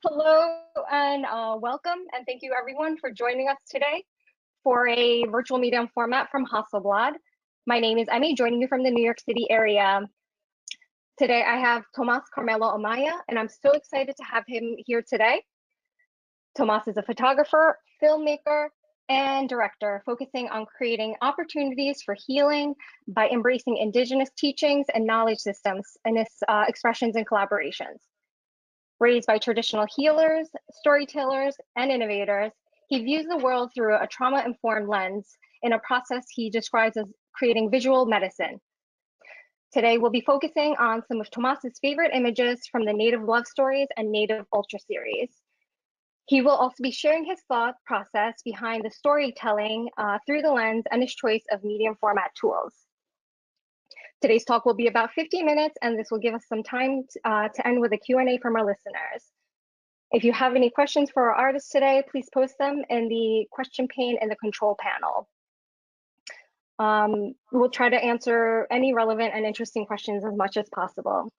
Hello and welcome, and thank you everyone for joining us today for a virtual medium format from Hasselblad. My name is Emmy, joining you from the New York City area. Today I have Tomás Karmelo Amaya, and I'm so excited to have him here today. Tomás is a photographer, filmmaker, and director, focusing on creating opportunities for healing by embracing Indigenous teachings and knowledge systems in his expressions and collaborations. Raised by traditional healers, storytellers, and innovators, he views the world through a trauma-informed lens in a process he describes as creating visual medicine. Today, we'll be focusing on some of Tomás's favorite images from the Native Love Stories and Native Ultra series. He will also be sharing his thought process behind the storytelling through the lens and his choice of medium format tools. Today's talk will be about 50 minutes, and this will give us some time to end with a Q&A from our listeners. If you have any questions for our artists today, please post them in the question pane in the control panel. We'll try to answer any relevant and interesting questions as much as possible.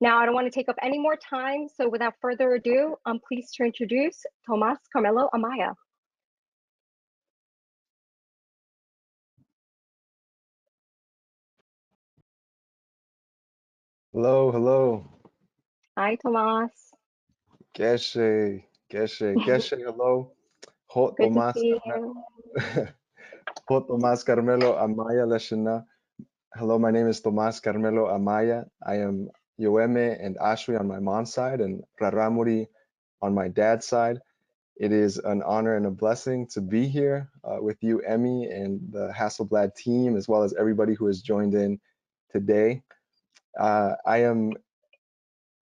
Now, I don't want to take up any more time, so without further ado, I'm pleased to introduce Tomás Karmelo Amaya. Hello, hello. Hi, Tomás. Geshe, hello. Ho Good to Tomás see Carmelo. you. Ho Tomás Karmelo Amaya Leshana. Hello, my name is Tomás Karmelo Amaya. I am Yoeme and Ashwi on my mom's side and Ráramuri on my dad's side. It is an honor and a blessing to be here with you, Emmy, and the Hasselblad team, as well as everybody who has joined in today. I am,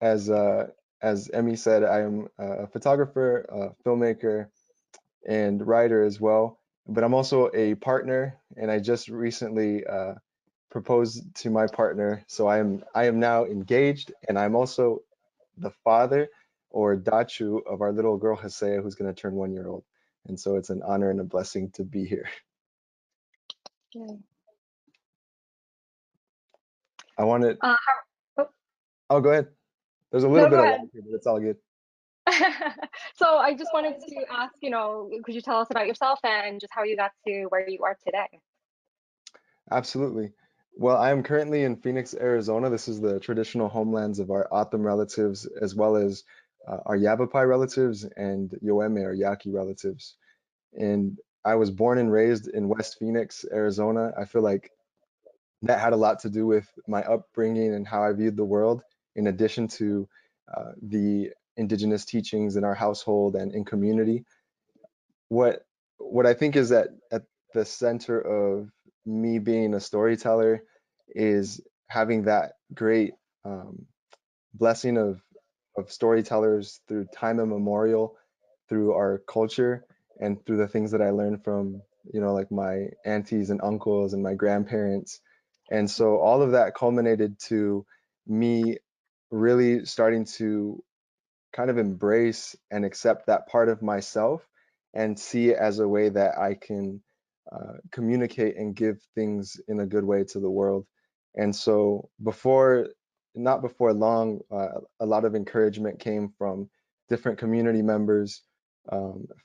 as Emmy said, I am a photographer, a filmmaker, and writer as well. But I'm also a partner, and I just recently proposed to my partner. So I am now engaged, and I'm also the father or dachu of our little girl Hasea, who's going to turn 1 year old. And so it's an honor and a blessing to be here. Okay. I wanted. Oh. Oh, go ahead. There's a little bit go of ahead. lag here, but it's all good. So I just wanted to ask, could you tell us about yourself and just how you got to where you are today? Absolutely. Well, I am currently in Phoenix, Arizona. This is the traditional homelands of our O'odham relatives, as well as our Yavapai relatives and Yoeme, our Yaqui relatives. And I was born and raised in West Phoenix, Arizona. I feel like that had a lot to do with my upbringing and how I viewed the world, in addition to the indigenous teachings in our household and in community. What I think is that at the center of me being a storyteller is having that great blessing of storytellers through time immemorial, through our culture, and through the things that I learned from, like my aunties and uncles and my grandparents. And so all of that culminated to me really starting to kind of embrace and accept that part of myself and see it as a way that I can communicate and give things in a good way to the world. And so not before long, a lot of encouragement came from different community members,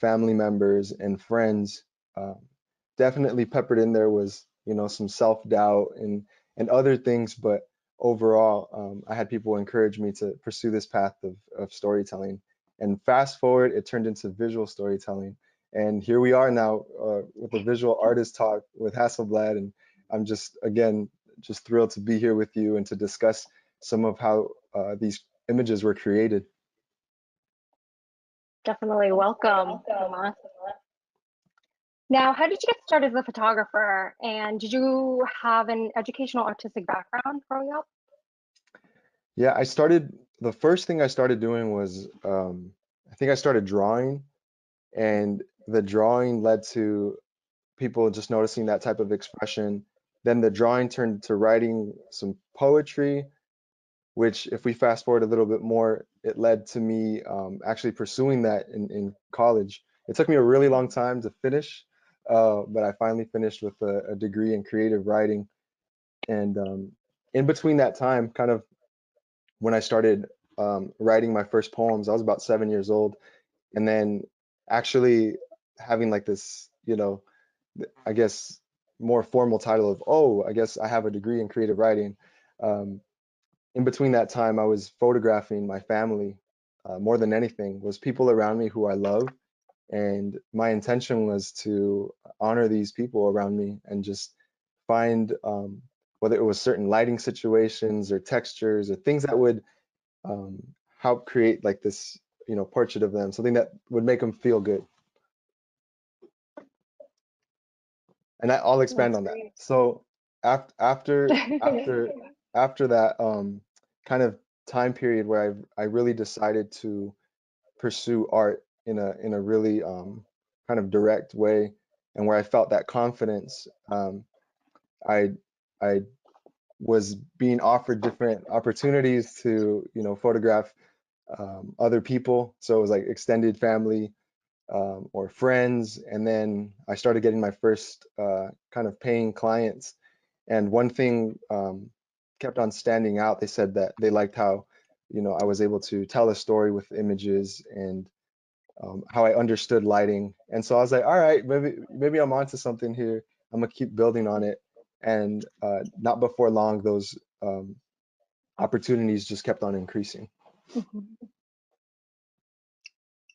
family members, and friends. Um, Definitely peppered in there was, some self-doubt and other things, but overall, I had people encourage me to pursue this path of storytelling. And fast forward, it turned into visual storytelling. And here we are now with a visual artist talk with Hasselblad. And I'm just, again, just thrilled to be here with you and to discuss some of how these images were created. Definitely welcome, Tomás. Now, how did you get started as a photographer? And did you have an educational artistic background growing up? Yeah, the first thing I started doing was, I think I started drawing, and the drawing led to people just noticing that type of expression. Then the drawing turned to writing some poetry, which, if we fast forward a little bit more, it led to me actually pursuing that in college. It took me a really long time to finish, but I finally finished with a degree in creative writing. And in between that time, kind of when I started writing my first poems. I was about 7 years old, and then actually having like this, I guess more formal title of, oh, I guess I have a degree in creative writing. Um, in between that time, I was photographing my family more than anything, was people around me who I love. And my intention was to honor these people around me and just find whether it was certain lighting situations or textures or things that would um, help create like this, portrait of them, something that would make them feel good. And I'll expand That's on that. great. So after that kind of time period where I really decided to pursue art in a really kind of direct way, and where I felt that confidence, I I was being offered different opportunities to photograph other people. So it was like extended family or friends, and then I started getting my first kind of paying clients. And one thing kept on standing out. They said that they liked how I was able to tell a story with images, and how I understood lighting. And so I was like, all right, maybe I'm onto something here. I'm gonna keep building on it. And not before long, those opportunities just kept on increasing. Mhm.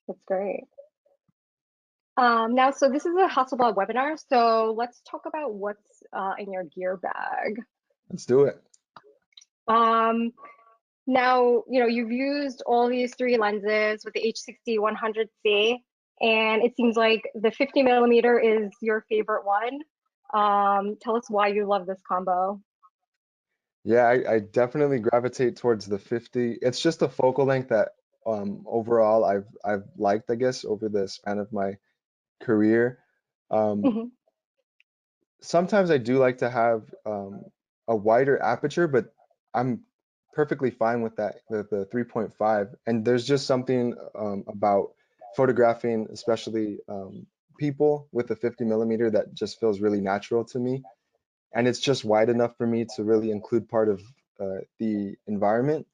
That's great. Now, so this is a Hasselblad webinar, so let's talk about what's in your gear bag. Let's do it. Um, Now, you've used all these three lenses with the H60-100C, and it seems like the 50 mm is your favorite one. Tell us why you love this combo. Yeah, I definitely gravitate towards the 50. It's just a focal length that overall I've liked, I guess, over the span of my career. Um, Mhm. Sometimes I do like to have a wider aperture, but I'm perfectly fine with that, the 3.5. And there's just something about photographing, especially people with the 50 mm, that just feels really natural to me. And it's just wide enough for me to really include part of the environment.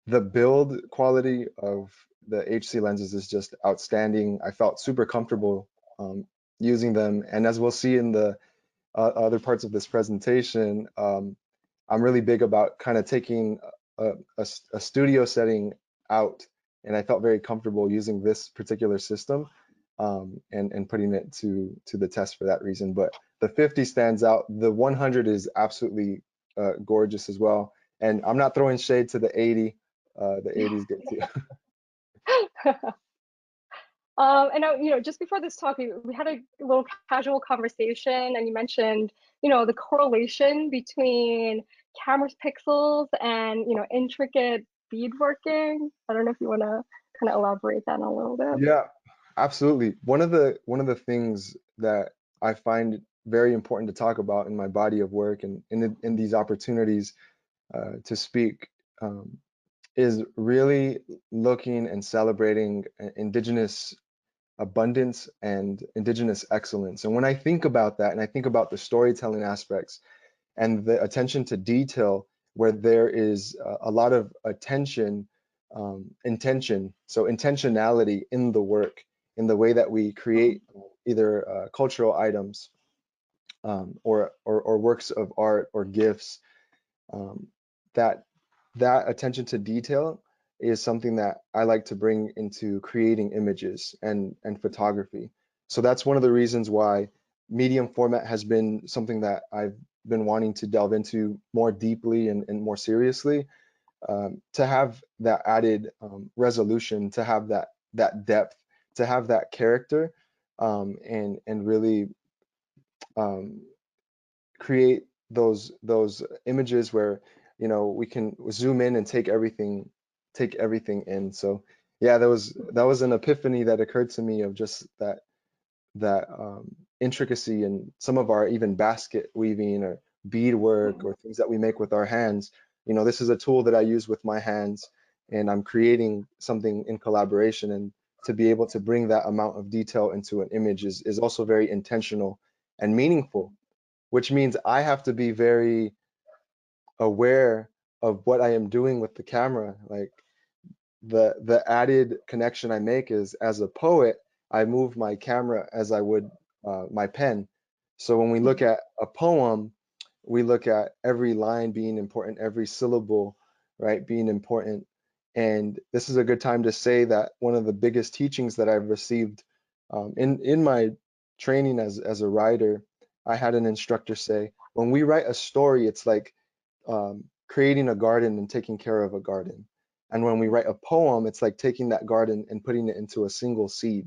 The build quality of the HC lenses is just outstanding. I felt super comfortable using them. And as we'll see in the other parts of this presentation, I'm really big about kind of taking a studio setting out, and I felt very comfortable using this particular system and putting it to the test for that reason. But the 50 stands out. The 100 is absolutely gorgeous as well. And I'm not throwing shade to the 80. The 80 is good too. And now, just before this talk, we had a little casual conversation, and you mentioned, the correlation between camera pixels and, intricate beadworking. I don't know if you want to kind of elaborate that a little bit. Yeah, absolutely. One of the things that I find very important to talk about in my body of work and in these opportunities to speak is really looking and celebrating indigenous abundance and indigenous excellence. And when I think about that, and I think about the storytelling aspects and the attention to detail, where there is a lot of attention, intention, so intentionality in the work, in the way that we create either cultural items or works of art or gifts, um, that that attention to detail is something that I like to bring into creating images and photography. So that's one of the reasons why medium format has been something that I've been wanting to delve into more deeply and more seriously, to have that added resolution, to have that depth, to have that character, and really um, create those images where we can zoom in and take everything in. So yeah, that was an epiphany that occurred to me of just that intricacy in some of our even basket weaving or beadwork or things that we make with our hands. This is a tool that I use with my hands, and I'm creating something in collaboration, and to be able to bring that amount of detail into an image is also very intentional and meaningful, which means I have to be very aware of what I am doing with the camera. Like the added connection I make is, as a poet, I move my camera as I would my pen. So when we look at a poem, we look at every line being important, every syllable, right, being important. And this is a good time to say that one of the biggest teachings that I've received in my training as a writer, I had an instructor say, when we write a story, it's like creating a garden and taking care of a garden. And when we write a poem, it's like taking that garden and putting it into a single seed.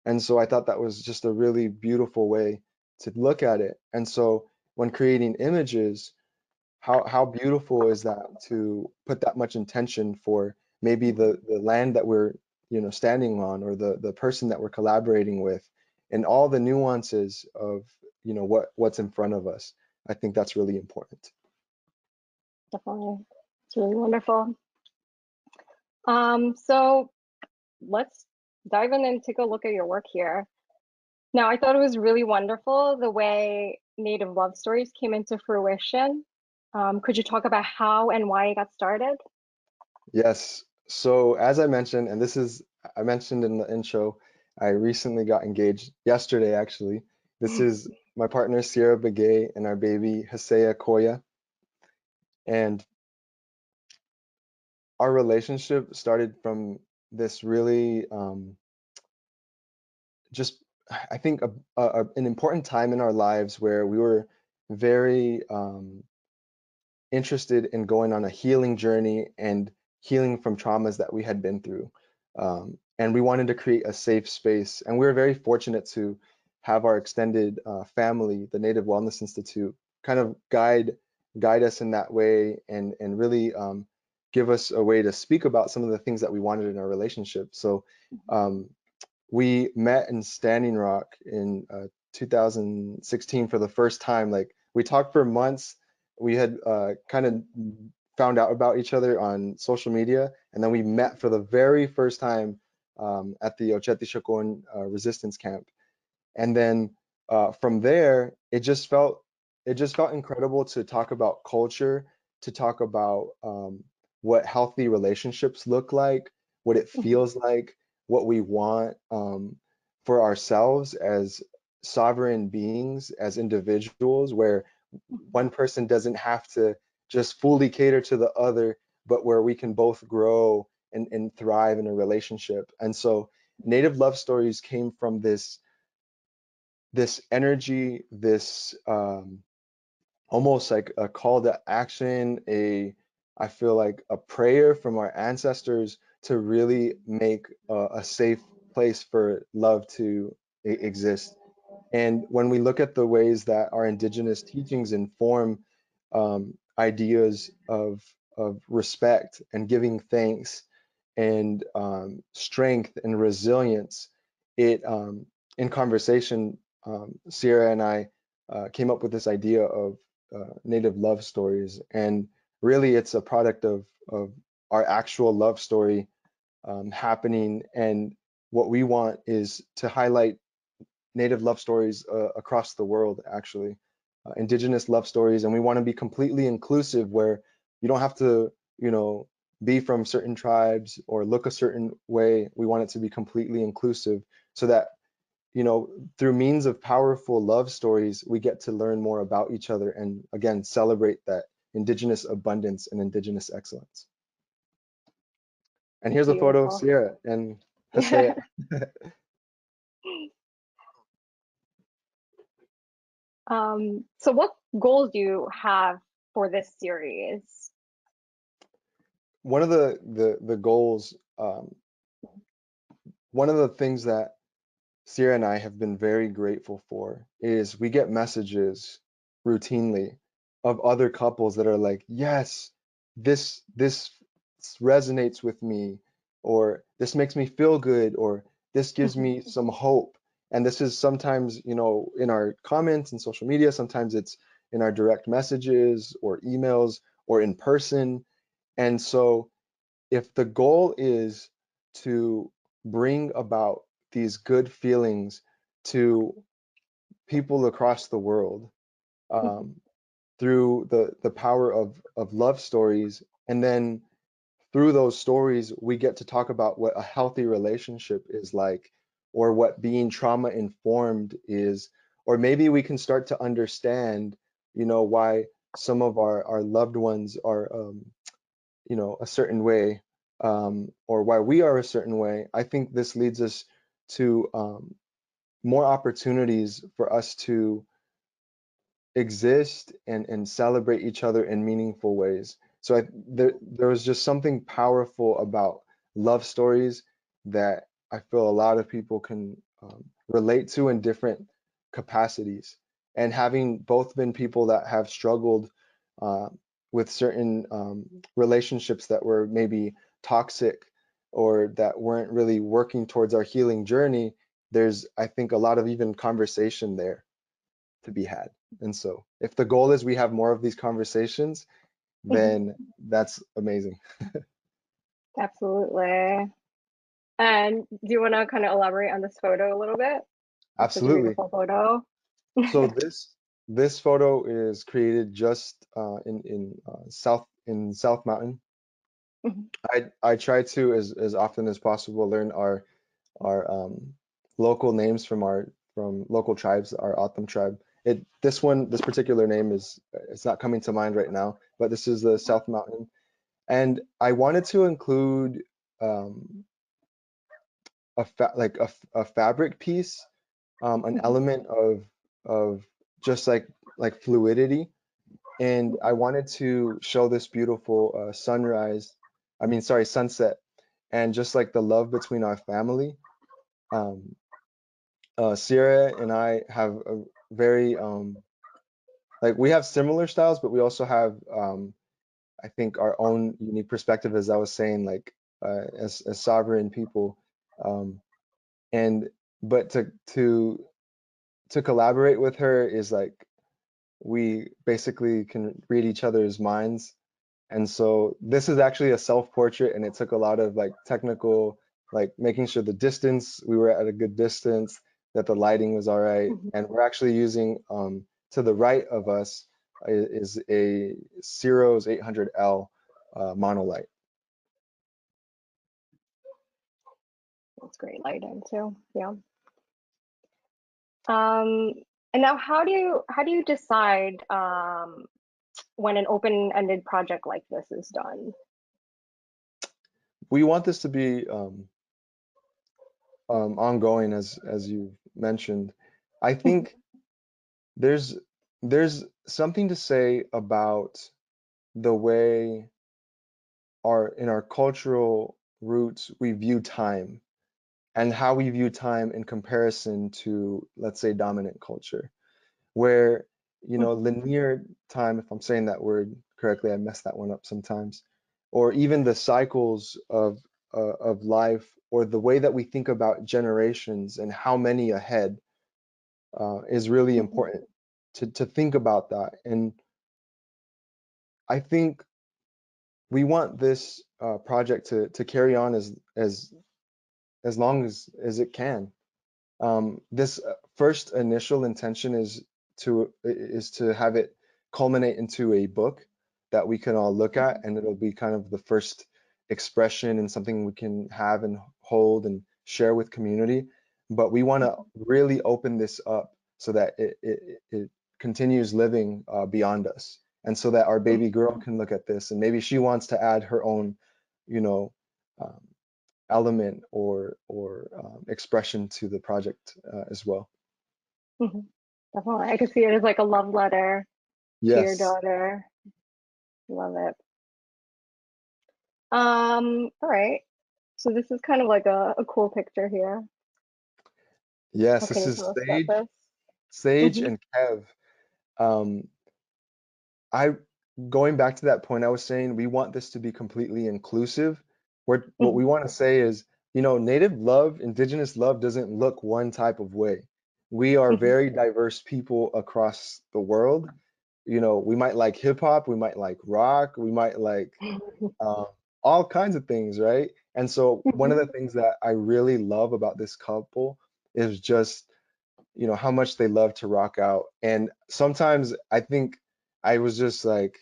And so I thought that was just a really beautiful way to look at it. And so when creating images, how beautiful is that to put that much intention for maybe the land that we're, standing on, or the person that we're collaborating with, and all the nuances of, what's in front of us. I think that's really important. Definitely. It's really wonderful. So let's dive in and take a look at your work here. Now, I thought it was really wonderful the way Native love stories came into fruition. Could you talk about how and why it got started? Yes. So as I mentioned, and I mentioned in the intro, I recently got engaged yesterday, actually. This is my partner, Sierra Begay, and our baby, Hasea Koya. And our relationship started from this really, just, I think, an important time in our lives where we were very interested in going on a healing journey and healing from traumas that we had been through. And we wanted to create a safe space. And we were very fortunate to have our extended family, the Native Wellness Institute, kind of guide us in that way, and really give us a way to speak about some of the things that we wanted in our relationship. So um, we met in Standing Rock in 2016 for the first time. Like, we talked for months. We had kind of found out about each other on social media, and then we met for the very first time at the Ocheti Shokon resistance camp. And then from there, it just felt incredible to talk about culture, to talk about what healthy relationships look like, what it feels like, what we want for ourselves as sovereign beings, as individuals, where one person doesn't have to just fully cater to the other, but where we can both grow and thrive in a relationship. And so Native love stories came from this energy, this almost like a call to action, I feel like a prayer from our ancestors to really make a safe place for love to exist. And when we look at the ways that our indigenous teachings inform ideas of respect and giving thanks and strength and resilience, it in conversation, Sierra and I came up with this idea of Native love stories, and really it's a product of our actual love story happening. And what we want is to highlight Native love stories across the world, actually, Indigenous love stories. And we want to be completely inclusive, where you don't have to, be from certain tribes or look a certain way. We want it to be completely inclusive, so that, through means of powerful love stories, we get to learn more about each other and, again, celebrate that Indigenous abundance and Indigenous excellence. And here's a photo of Beautiful. Sierra and Hasea. So what goals do you have for this series? One of the goals, one of the things that Sierra and I have been very grateful for is we get messages routinely of other couples that are like, yes, this resonates with me, or this makes me feel good, or this gives me some hope. And this is sometimes, in our comments and social media, sometimes it's in our direct messages or emails or in person. And so if the goal is to bring about these good feelings to people across the world, um, through the power of love stories, and then through those stories we get to talk about what a healthy relationship is like, or what being trauma informed is, or maybe we can start to understand, why some of our loved ones are, a certain way, or why we are a certain way. I think this leads us to more opportunities for us to exist and celebrate each other in meaningful ways. So there was just something powerful about love stories that I feel a lot of people can relate to in different capacities. And having both been people that have struggled uh, with certain relationships that were maybe toxic or that weren't really working towards our healing journey, there's, I think, a lot of even conversation there to be had. And so if the goal is we have more of these conversations, Mhm. then that's amazing. Absolutely. And do you want to kind of elaborate on this photo a little bit? It's such a Absolutely. beautiful photo. So this photo is created just in South Mountain. Mhm. I try to, as often as possible, learn our local names from local tribes, our O'odham tribe. This particular name it's not coming to mind right now, but this is the South Mountain. And I wanted to include um, a fabric piece, an Mhm. element of just like fluidity. And I wanted to show this beautiful sunset, and just like the love between our family. Um, Sierra and I have a very like we have similar styles, but we also have I think our own unique perspective, as I was saying, like as sovereign people. Um, and but to collaborate with her is like we basically can read each other's minds. And so this is actually a self-portrait, and it took a lot of like technical, like making sure the distance, we were at a good distance, that the lighting was all right. Mhm. And we're actually using to the right of us is a Ciro's 800L monolight. That's great lighting too. Yeah. Um, and now how do you decide when an open-ended project like this is done? We want this to be ongoing, as you mentioned. I Mhm. think there's there's something to say about the way in our cultural roots we view time, and how we view time in comparison to, let's say, dominant culture, where Mhm. linear time, if I'm saying that word correctly, I mess that one up sometimes, or even the cycles of life, or the way that we think about generations and how many ahead, is really Mhm. important to think about that. And I think we want this project to carry on as long as it can. This first initial intention is to have it culminate into a book that we can all look at, Mhm. and it'll be kind of the first expression and something we can have and hold and share with community. But we want to Mhm. really open this up so that it continues living beyond us, and so that our baby girl Mhm. can look at this and maybe she wants to add her own, you know, um, element or expression to the project as well. Mhm. Definitely. I could see it as like a love letter to your Yes, daughter. Love it. All right. So this is kind of like a cool picture here. yes, What can this you is tell us about this? Sage Hmm. and Kev. Um, I Going back to that point I was saying, we want this to be completely inclusive. What Hmm. we want to say is, native love, indigenous love doesn't look one type of way. We are Hmm. very diverse people across the world. We might like hip hop, we might like rock, we might like um, all kinds of things, right? And so one of Hmm. the things that I really love about this couple is just, how much they love to rock out. And sometimes I think I was just like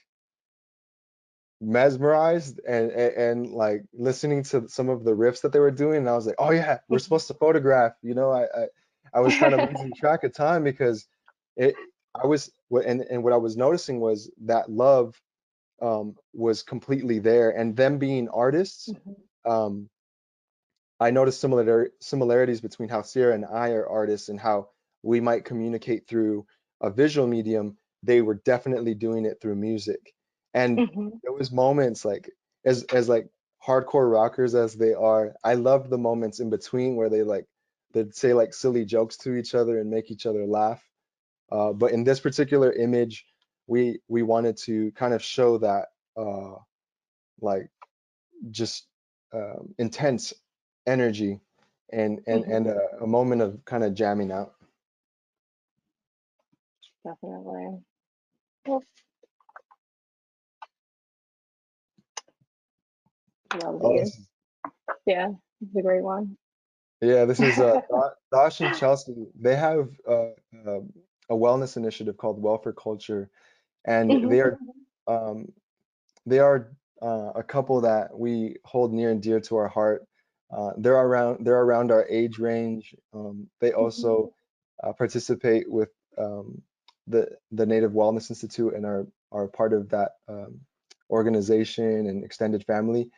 mesmerized and like listening to some of the riffs that they were doing, and I was like, oh yeah, we're supposed to photograph. I was kind of losing track of time because it I was and what I was noticing was that love was completely there, and them being artists. um, I noticed similarities between how Sierra and I are artists and how we might communicate through a visual medium. They were definitely doing it through music. And Mhm. there was moments like as like hardcore rockers as they are, I loved the moments in between where they'd say like silly jokes to each other and make each other laugh. But in this particular image, we wanted to kind of show that like just intense energy Mhm. and a moment of kind of jamming out. Definitely. Well, love Oh, these. Yeah, it's a great one. this is Dosh and Chelsea. They have uh, a wellness initiative called Well for Culture, and Mhm. um, they are a couple that we hold near and dear to our heart. They're around our age range. They Mhm. also participate with the Native Wellness Institute and are part of that organization and extended family.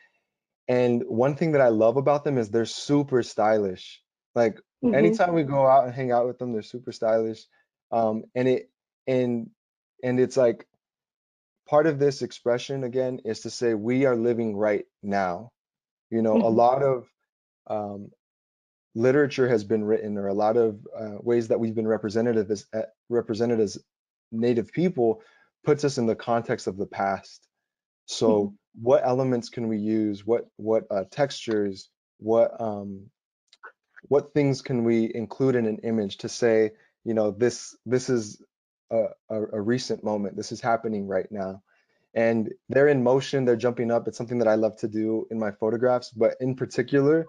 And one thing that I love about them is they're super stylish. Like Mhm. anytime we go out and hang out with them, they're super stylish. And it and and it's like part of this expression again is to say we are living right now. You know, a Mhm. lot of um, literature has been written, or a lot of ways that we've been represented as Native people puts us in the context of the past. So, Mhm. what elements can we use? What textures? What things can we include in an image to say, you know, this is a recent moment. This is happening right now, and they're in motion, they're jumping up. It's something that I love to do in my photographs, but in particular,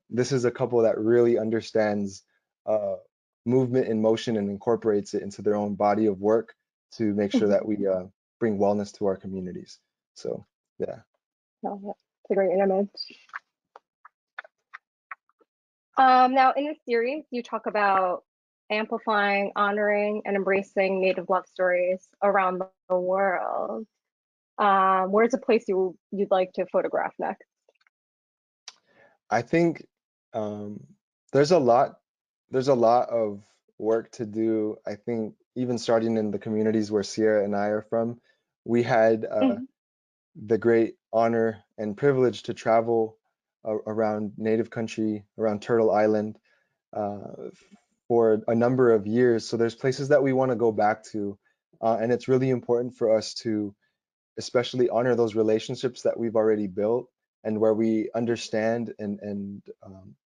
this is a couple that really understands uh, movement in motion and incorporates it into their own body of work to make sure Mhm. that we bring wellness to our communities. So, yeah. Love it. It's a great image. Now, in the series, you talk about amplifying, honoring, and embracing Native love stories around the world. Where's a place you'd like to photograph next? I think um, there's a lot there's a lot of work to do. I think even starting in the communities where Sierra and I are from, we had Mhm. the great honor and privilege to travel around Native country, around Turtle Island, uh, for a number of years. So there's places that we want to go back to, and it's really important for us to especially honor those relationships that we've already built and where we understand and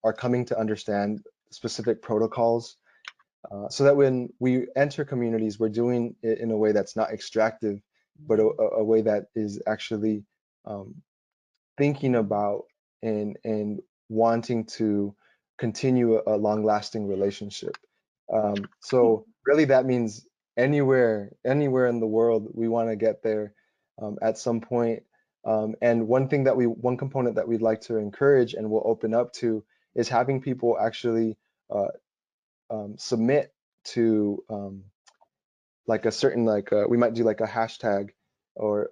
are coming to understand specific protocols, so that when we enter communities, we're doing it in a way that's not extractive, but a way that is actually um, thinking about and wanting to continue a long-lasting relationship. So really that means anywhere in the world, we want to get there at some point. And one component that we'd like to encourage and will open up to is having people actually uh, submit to like a certain we might do like a hashtag or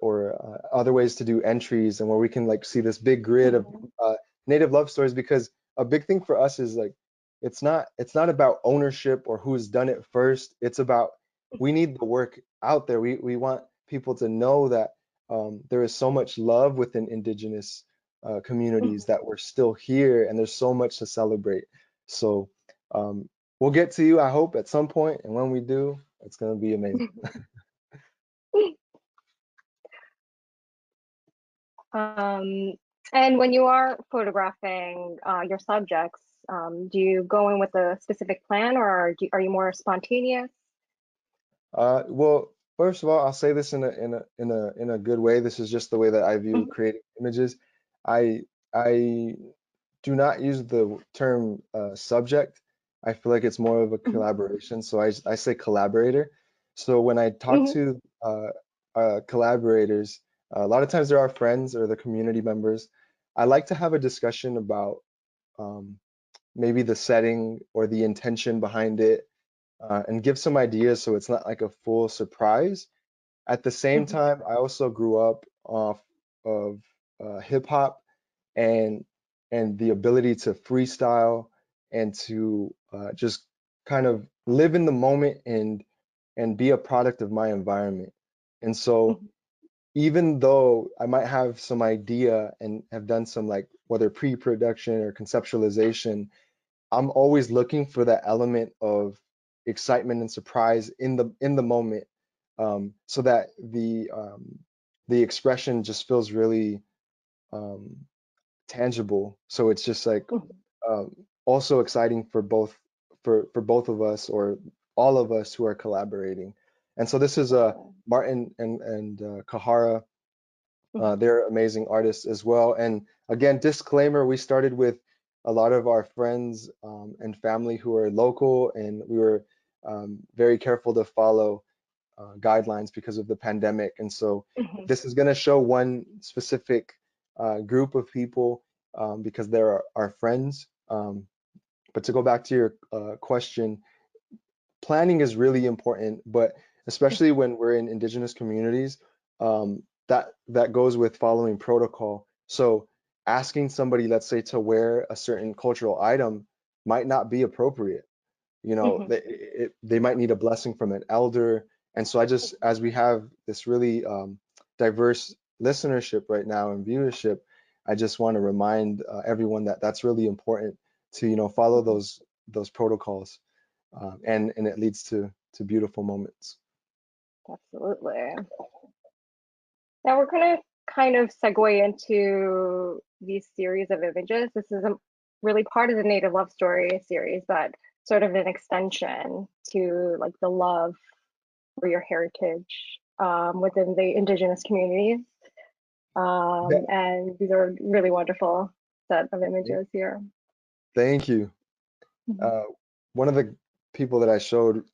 other ways to do entries, and where we can like see this big grid of Mhm. uh, native love stories, because a big thing for us is like it's not about ownership or who's done it first. It's about we need the work out there. We want people to know that there is so much love within indigenous communities, Mhm. that we're still here and there's so much to celebrate. So um, we'll get to you, I hope, at some point, and when we do, it's going to be amazing. Um, and when you are photographing your subjects, do you go in with a specific plan, or are you more spontaneous? Well, first of all, I'll say this in a good way. This is just the way that I view Mhm. creating images. I I do not use the term subject. I feel like it's more of a Mhm. collaboration, so I say collaborator. So when I talk Mhm. to uh, collaborators, a lot of times they're our friends or the community members. I like to have a discussion about um, maybe the setting or the intention behind it, and give some ideas so it's not like a full surprise. At the same Mhm. time, I also grew up off of hip hop and the ability to freestyle and to just kind of live in the moment and be a product of my environment. And so Mhm. even though I might have some idea and have done some like whether pre-production or conceptualization, I'm always looking for that element of excitement and surprise in the moment, so that the expression just feels really um, tangible. So it's just like Mhm. also exciting for both of us or all of us who are collaborating. And so this is Yeah. Martin and Kahara. Mhm. They're amazing artists as well. And again, disclaimer, we started with a lot of our friends and family who are local, and we were very careful to follow guidelines because of the pandemic. And so Mhm. this is going to show one specific group of people because they're our friends. But to go back to your question, planning is really important, but especially when we're in indigenous communities, that goes with following protocol. So asking somebody, let's say, to wear a certain cultural item might not be appropriate. You know, Mhm. they might need a blessing from an elder. And so I just, as we have this really diverse listenership right now and viewership, I just want to remind everyone that that's really important to, follow Mhm. those protocols, and it leads to beautiful moments. Absolutely. Now we're going to kind of segue into these series of images. This is really part of the Native Love Story series, but sort of an extension to like the love for your heritage within the indigenous communities. Yeah, And these are really wonderful set of yeah. images here. Thank you. Mhm. Uh, One of the people that I showed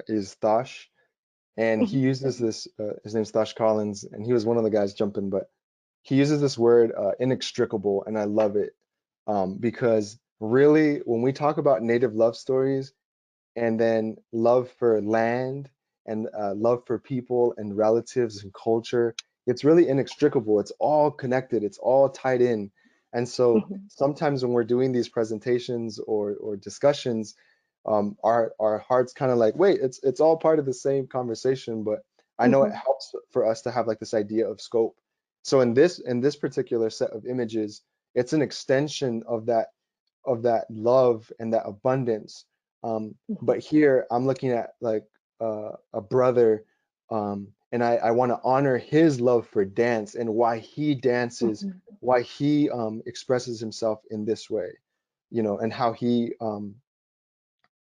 is Thosh, and he Mhm. uses this. His name's Thosh Collins, and he was one of the guys jumping, but he uses this word inextricable, and I love it because really, when we talk about native love stories and then love for land and love for people and relatives and culture, it's really inextricable. It's all connected. It's all tied in. And so Mhm. sometimes when we're doing these presentations or discussions, our hearts kind of like, wait, it's all part of the same conversation. But I know it Mhm. helps for us to have like this idea of scope. So in this particular set of images, it's an extension of that love and that abundance. Mhm. But here I'm looking at like a brother, and I want to honor his love for dance and why he dances, Mhm. why he expresses himself in this way, and how he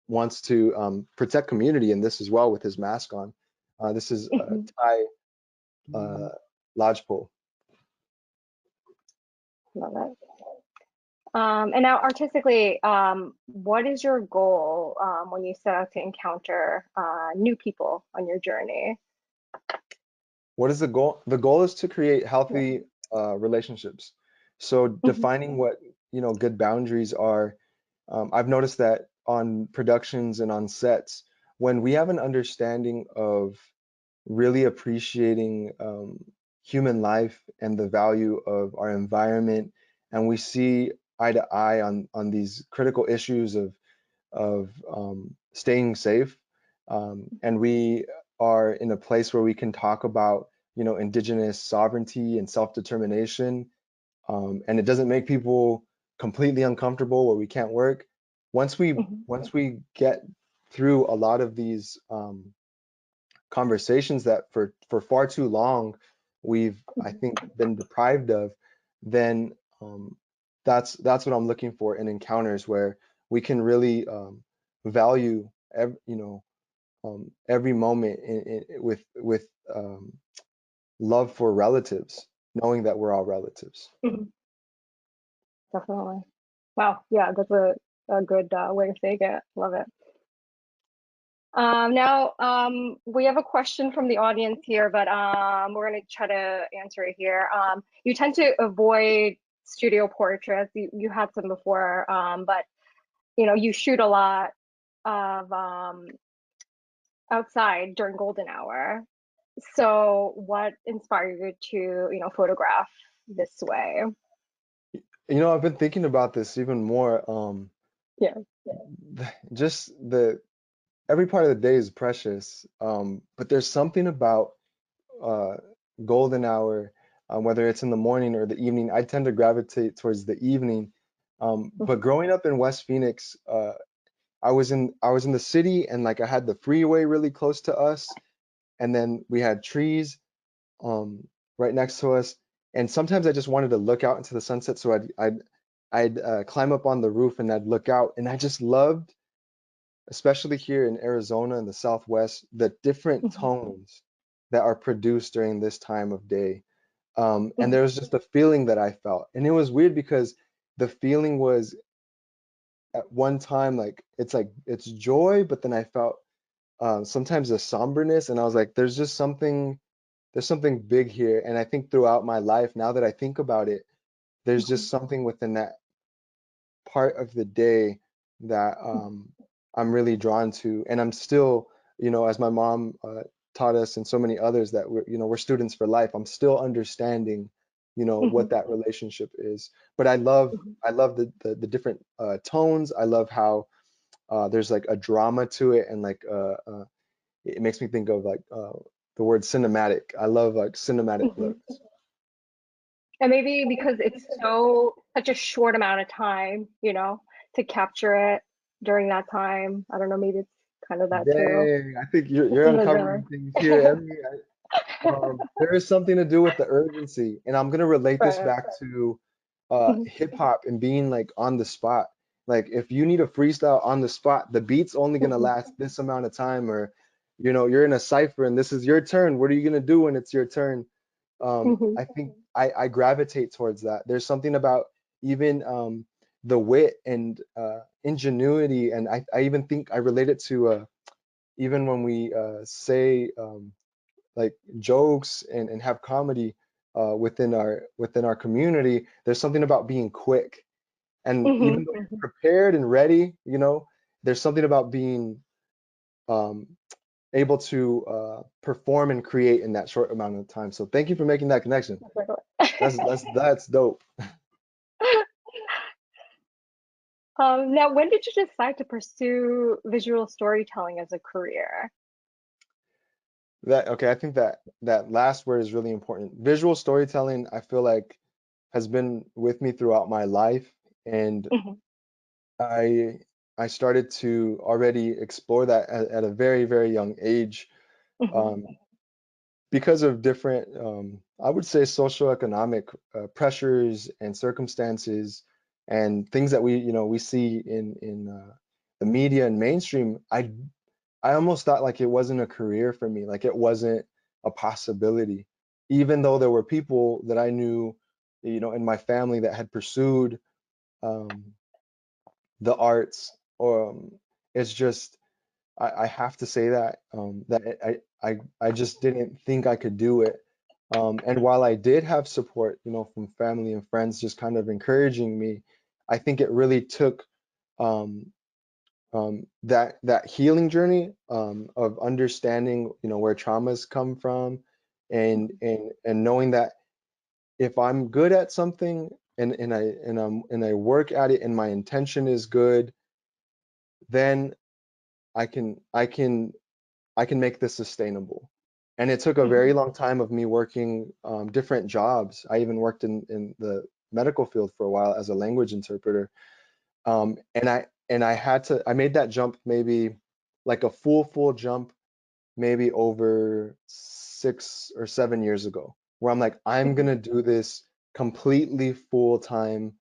wants to protect community in this as well with his mask on. This is Mhm. Thai lodgepole. Love it. And now, artistically, what is your goal when you set out to encounter new people on your journey? What is the goal? The goal is to create Yeah. healthy relationships. So Mhm. defining what, good boundaries are. I've noticed that on productions and on sets, when we have an understanding of really appreciating human life and the value of our environment, and we see eye to eye on these critical issues of staying safe, and we are in a place where we can talk about, indigenous sovereignty and self-determination, and it doesn't make people completely uncomfortable where we can't work. Once we Mhm. once we get through a lot of these conversations that for far too long we've, I think, been deprived of, then that's what I'm looking for in encounters where we can really value every moment with love for relatives, knowing that we're all relatives. Mhm. Definitely. Wow. Yeah, that's a good way of saying it. Love it. We have a question from the audience here, but we're going to try to answer it here. You tend to avoid studio portraits. You had some before, but you shoot a lot of outside during golden hour. So what inspired you to, photograph this way? I've been thinking about this even more. Yeah. Just every part of the day is precious. But there's something about uh, golden hour, whether it's in the morning or the evening. I tend to gravitate towards the evening. But Mhm. growing up in West Phoenix, I was in the city, and like I had the freeway really close to us, and then we had trees um, right next to us. And sometimes I just wanted to look out into the sunset, so I'd climb up on the roof and I'd look out, and I just loved, especially here in Arizona in the Southwest, the different Mhm. tones that are produced during this time of day. And Mhm. there was just a feeling that I felt, and it was weird because the feeling was at one time like it's joy, but then I felt sometimes a somberness, and I was like, there's something big here. And I think throughout my life, now that I think about it, there's just Mhm. something within that part of the day that I'm really drawn to. And I'm still, as my mom taught us and so many others, that we're students for life. I'm still understanding, what Mhm. that relationship is. But I love the different tones. I love how there's like a drama to it, and like it makes me think of like the word cinematic. I love like cinematic Mhm. looks. And maybe because it's such a short amount of time, to capture it during that time. I don't know, maybe it's kind of that too. Dang, I think you're In the zone. uncovering things here, Emily. There is something to do with the urgency, and I'm gonna relate this Right. back to Mhm. hip hop and being like on the spot. Like if you need a freestyle on the spot, the beat's only gonna Mhm. last this amount of time, or you're in a cipher and this is your turn. What are you gonna do when it's your turn? Mhm. I think I gravitate towards that. There's something about even the wit and ingenuity, and I even think I relate it to even when we say like jokes and have comedy within our community. There's something about being quick, and even Mhm. though Mhm. you're prepared and ready, there's something about being um, able to perform and create in that short amount of time. So thank you for making that connection. That's dope. Now, when did you decide to pursue visual storytelling as a career? Okay, I think that last word is really important. Visual storytelling, I feel like, has been with me throughout my life, and Mhm. I I started to already explore that at a very, very young age, Mhm. um, because of different, I would say, socioeconomic pressures and circumstances and things that we see in the media and mainstream. I almost thought like it wasn't a career for me, like it wasn't a possibility, even though there were people that I knew, in my family that had pursued um, the arts. Or it's just I have to say that I just didn't think I could do it. And while I did have support, from family and friends just kind of encouraging me, I think it really took um, that healing journey of understanding, where traumas come from, and knowing that if I'm good at something and I work at it and my intention is good, then I can make this sustainable. And it took a very Mhm. long time of me working different jobs. I even worked in the medical field for a while as a language interpreter. And I made that jump, maybe like a full jump, maybe over 6 or 7 years ago, where I'm like, I'm Mhm. gonna do this completely full time.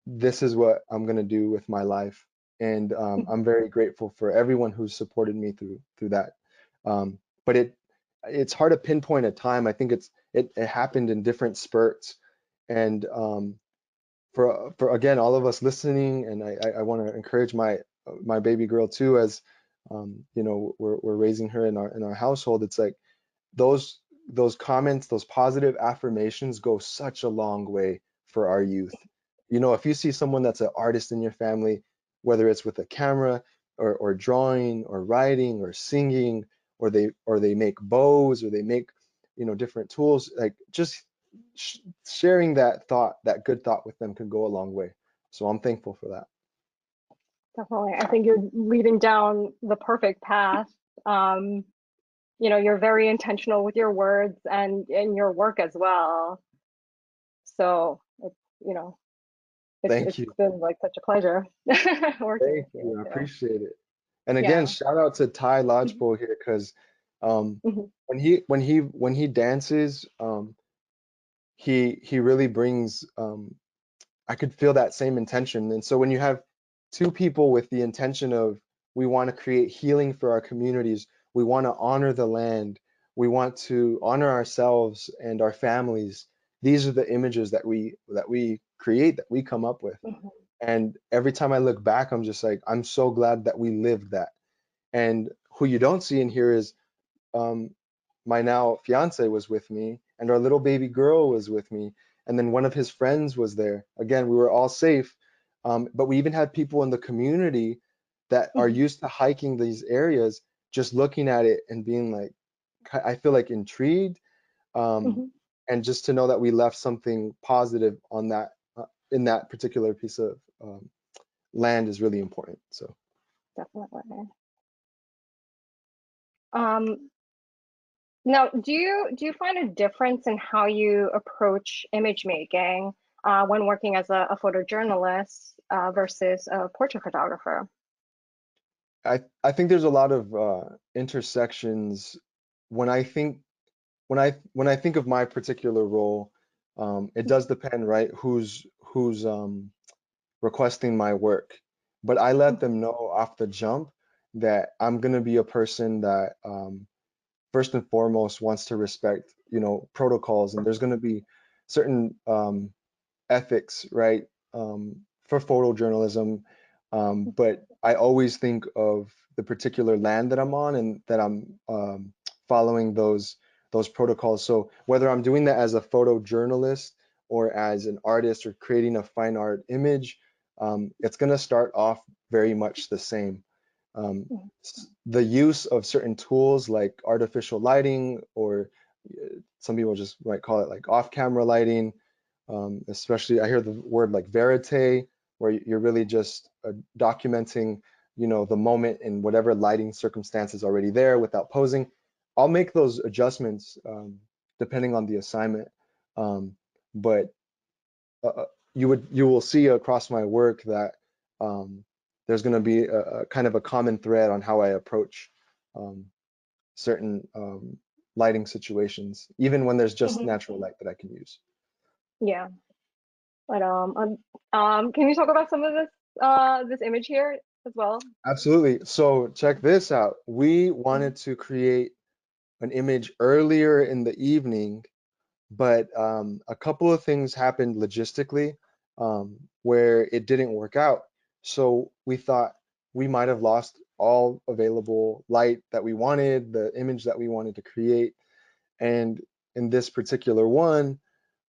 This is what I'm gonna do with my life. And Mhm. I'm very grateful for everyone who's supported me through that. But it's hard to pinpoint a time. I think it happened in different spurts. And for again, all of us listening, and I want to encourage my baby girl too, as you know, we're raising her in our household. It's like those those comments, those positive affirmations go such a long way for our youth. You know, if you see someone that's an artist in your family, whether it's with a camera or drawing or writing or singing, or they make bows or they make, you know, different tools, like just sharing that thought, that good thought with them can go a long way. So I'm thankful for that. Definitely. I think you're leading down the perfect path. Um, you know, you're very intentional with your words and in your work as well. So it's, you know, Thank it's you. been like such a pleasure working Thank with you you. I too. appreciate it. And again, Yeah. shout out to Ty Mhm. Lodgepole here because Mhm. when he dances, he really brings I could feel that same intention. And so when you have two people with the intention of we want to create healing for our communities, we want to honor the land, we want to honor ourselves and our families. These are the images that we create, that we come up with. Mhm. And every time I look back, I'm just like, I'm so glad that we lived that. And who you don't see in here is um, my now fiance was with me, and our little baby girl was with me, and then one of his friends was there. Again, we were all safe, but we even had people in the community that are Mhm. used to hiking these areas, just looking at it and being like, I feel like intrigued, um, Mhm. and just to know that we left something positive on that in that particular piece of land is really important. So. Definitely. Um, Now, do you find a difference in how you approach image making when working as a photojournalist versus a portrait photographer? I think there's a lot of intersections when I think when I think of my particular role. It does depend, right? Who's requesting my work, but I let Mhm. them know off the jump that I'm gonna be a person that first and foremost wants to respect, you know, protocols, and there's gonna be certain ethics, right, for photojournalism. But I always think of the particular land that I'm on and that I'm following those protocols. So whether I'm doing that as a photojournalist or as an artist or creating a fine art image, it's going to start off very much the same. Mhm. The use of certain tools like artificial lighting, or some people just might call it like off-camera lighting, especially I hear the word like verite, where you're really just documenting, you know, the moment in whatever lighting circumstances already there without posing. I'll make those adjustments depending on the assignment, but you will see across my work that um, there's going to be a kind of a common thread on how I approach um, certain lighting situations, even when there's just Mhm. natural light that I can use. Yeah, but can you talk about some of this image here as well? Absolutely. So check this out. We Mhm. wanted to create an image earlier in the evening, but a couple of things happened logistically where it didn't work out. So we thought we might have lost all available light that we wanted, the image that we wanted to create. And in this particular one,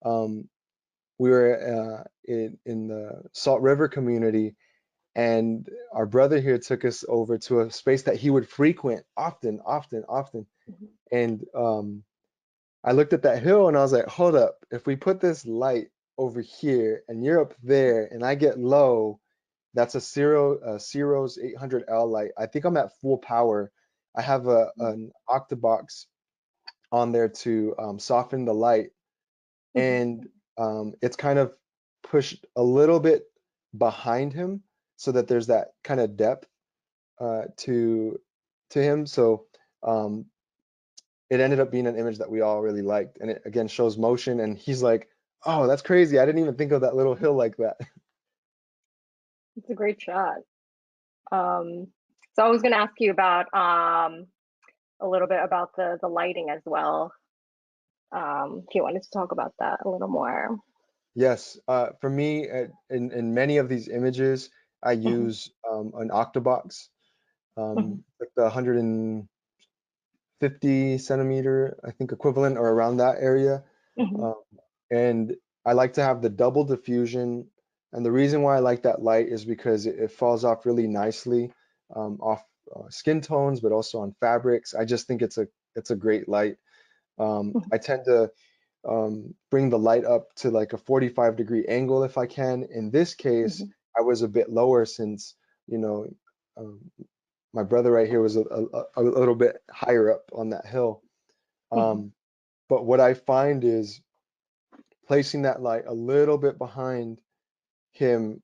um, we were in the Salt River community, and our brother here took us over to a space that he would frequent often, often, often. Mhm. And I looked at that hill and I was like, hold up, if we put this light over here and you're up there and I get low, that's a Ciro's 800L light. I think I'm at full power. I have an octabox on there to soften the light, Mhm. and it's kind of pushed a little bit behind him so that there's that kind of depth to him. So um, it ended up being an image that we all really liked, and it again shows motion. And he's like, "Oh, that's crazy! I didn't even think of that little hill like that." It's a great shot. Um, so I was going to ask you about a little bit about the lighting as well. If you wanted to talk about that a little more. Yes, for me, in many of these images, I Mhm. use an octabox. Mhm. like the 150 centimeter, I think, equivalent or around that area. Mhm. Um, and I like to have the double diffusion. And the reason why I like that light is because it falls off really nicely off skin tones, but also on fabrics. I just think it's a great light. Mhm. I tend to bring the light up to like a 45-degree angle if I can. In this case, Mhm. I was a bit lower since, you know, um, my brother right here was a little bit higher up on that hill. Mhm. Um, but what I find is placing that light a little bit behind him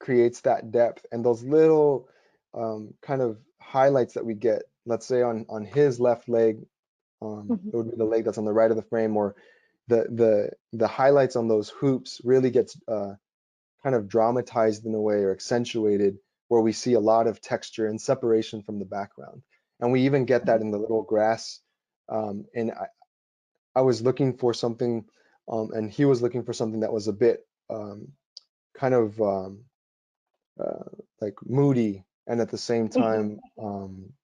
creates that depth and those little kind of highlights that we get. Let's say on his left leg, Mhm. it would be the leg that's on the right of the frame, or the highlights on those hoops really gets kind of dramatized in a way or accentuated, where we see a lot of texture and separation from the background. And we even get that Mhm. in the little grass. And I was looking for something, and he was looking for something that was a bit kind of uh, like moody, and at the same Mhm. time,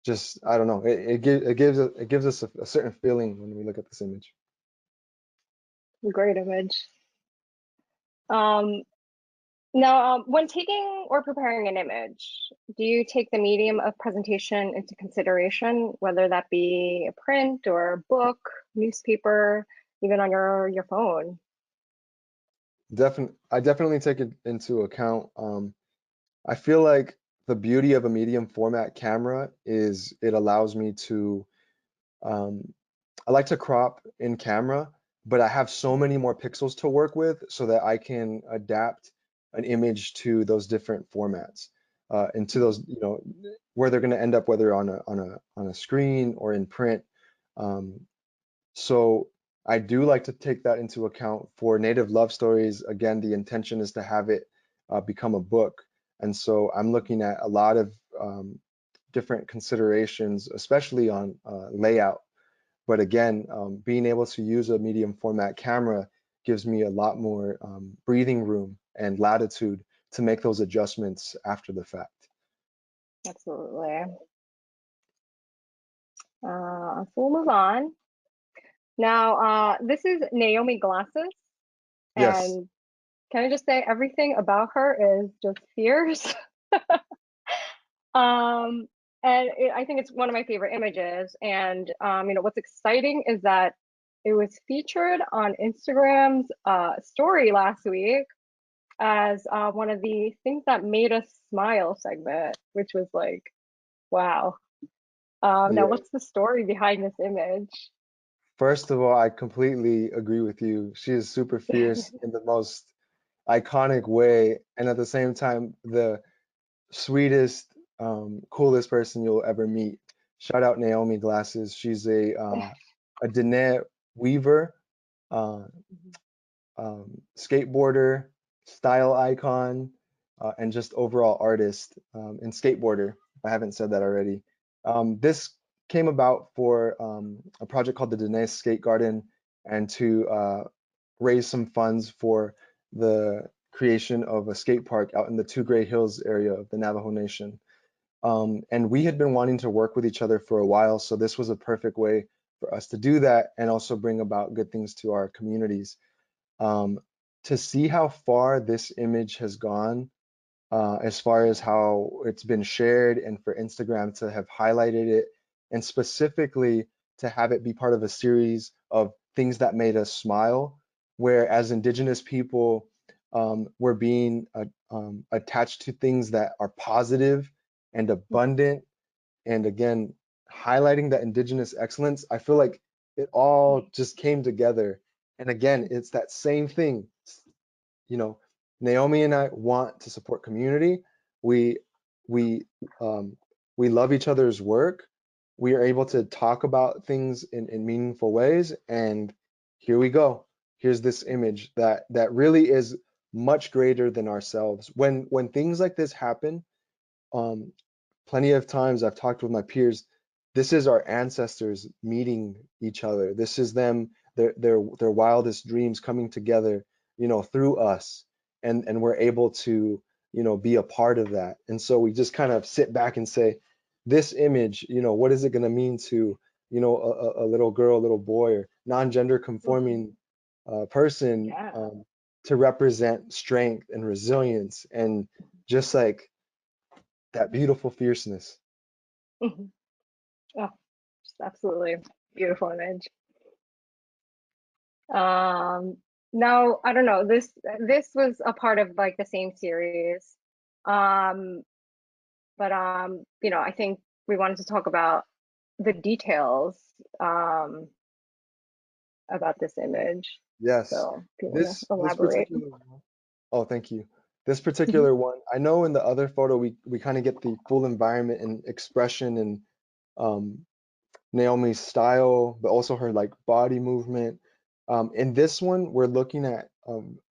just I don't know. It gives us a certain feeling when we look at this image. Great image. Um, Now, when taking or preparing an image, do you take the medium of presentation into consideration, whether that be a print or a book, newspaper, even on your phone? I definitely take it into account. I feel like the beauty of a medium format camera is it allows me to, um, I like to crop in camera, but I have so many more pixels to work with so that I can adapt an image to those different formats, and to those, where they're going to end up, whether on a screen or in print. Um, so I do like to take that into account for native love stories. Again, the intention is to have it become a book. And so I'm looking at a lot of different considerations, especially on layout. But again, being able to use a medium format camera gives me a lot more breathing room and latitude to make those adjustments after the fact. Absolutely. So we'll move on. Now, this is Naomi Glasses, Yes, and can I just say everything about her is just fierce. Um, I think it's one of my favorite images. And what's exciting is that it was featured on Instagram's story last week as one of the things that made us smile segment, which was like, wow. Now, yeah. what's the story behind this image? First of all, I completely agree with you. She is super fierce in the most iconic way, and at the same time, the sweetest, coolest person you'll ever meet. Shout out Naomi Glasses. She's a Dene weaver, uh, skateboarder, style icon, and just overall artist and skateboarder. I haven't said that already. This came about for a project called the Dene Skate Garden, and to raise some funds for the creation of a skate park out in the Two Gray Hills area of the Navajo Nation. And we had been wanting to work with each other for a while, so this was a perfect way for us to do that and also bring about good things to our communities. Um, to see how far this image has gone, as far as how it's been shared, and for Instagram to have highlighted it, and specifically to have it be part of a series of things that made us smile, where as Indigenous people, we're being attached to things that are positive and abundant, and again, highlighting that Indigenous excellence. I feel like it all just came together. And again, it's that same thing. You know, Naomi and I want to support community. We we um, we love each other's work. We are able to talk about things in meaningful ways. And here we go. Here's this image that really is much greater than ourselves. When things like this happen, um, plenty of times I've talked with my peers, this is our ancestors meeting each other. This is them, their wildest dreams coming together, through us. And we're able to be a part of that. And so we just kind of sit back and say, this image, what is it going to mean to, a little girl, a little boy, or non-gender conforming person, Yeah. to represent strength and resilience and just like that beautiful fierceness. Mhm. Oh, just absolutely beautiful image. Um, Now I don't know, this was a part of like the same series. Um, but I think we wanted to talk about the details um about this image. Yes, So if you want to this elaborate. particular one. Oh, thank you. This Mhm, particular one, I know in the other photo we kind of get the full environment and expression and um, Naomi's style, but also her like body movement. In this one, we're looking at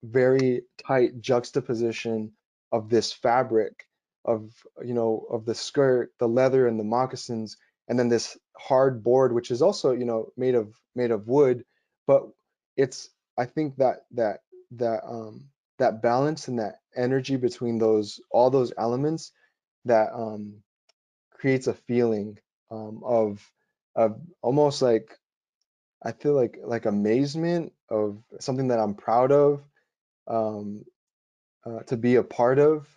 very tight juxtaposition of this fabric of of the skirt, the leather, and the moccasins, and then this hard board, which is also made of wood, but it's I think that balance and that energy between all those elements that creates a feeling of almost like I feel like amazement of something that I'm proud of, um, to be a part of.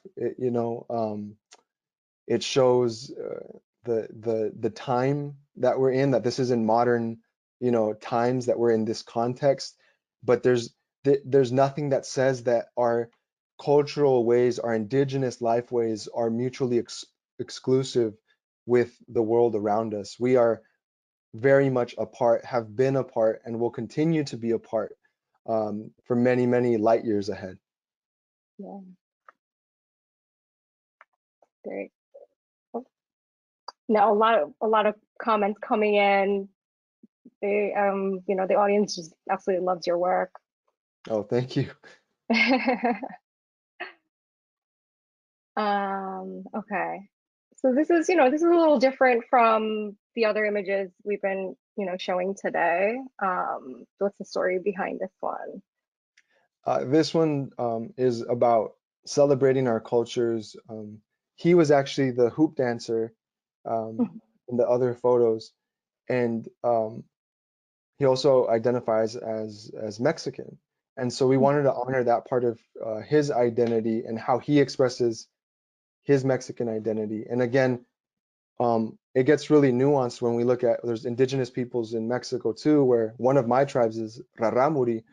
It shows the time that we're in, that this is in modern, times that we're in this context, but there's nothing that says that our cultural ways, our indigenous life ways are mutually exclusive with the world around us. We are very much a part, have been a part, and will continue to be a part, for many, many light years ahead. yeah, great. Oh, now a lot of comments coming in. The audience just absolutely loves your work. Oh, thank you. Okay. So this is a little different from the other images we've been, showing today. What's the story behind this one? This one is about celebrating our cultures. He was actually the hoop dancer Mhm, in the other photos, and he also identifies as Mexican. And so we wanted to honor that part of his identity and how he expresses his Mexican identity. And again, it gets really nuanced when we look at there's indigenous peoples in Mexico too, where one of my tribes is Ráramuri.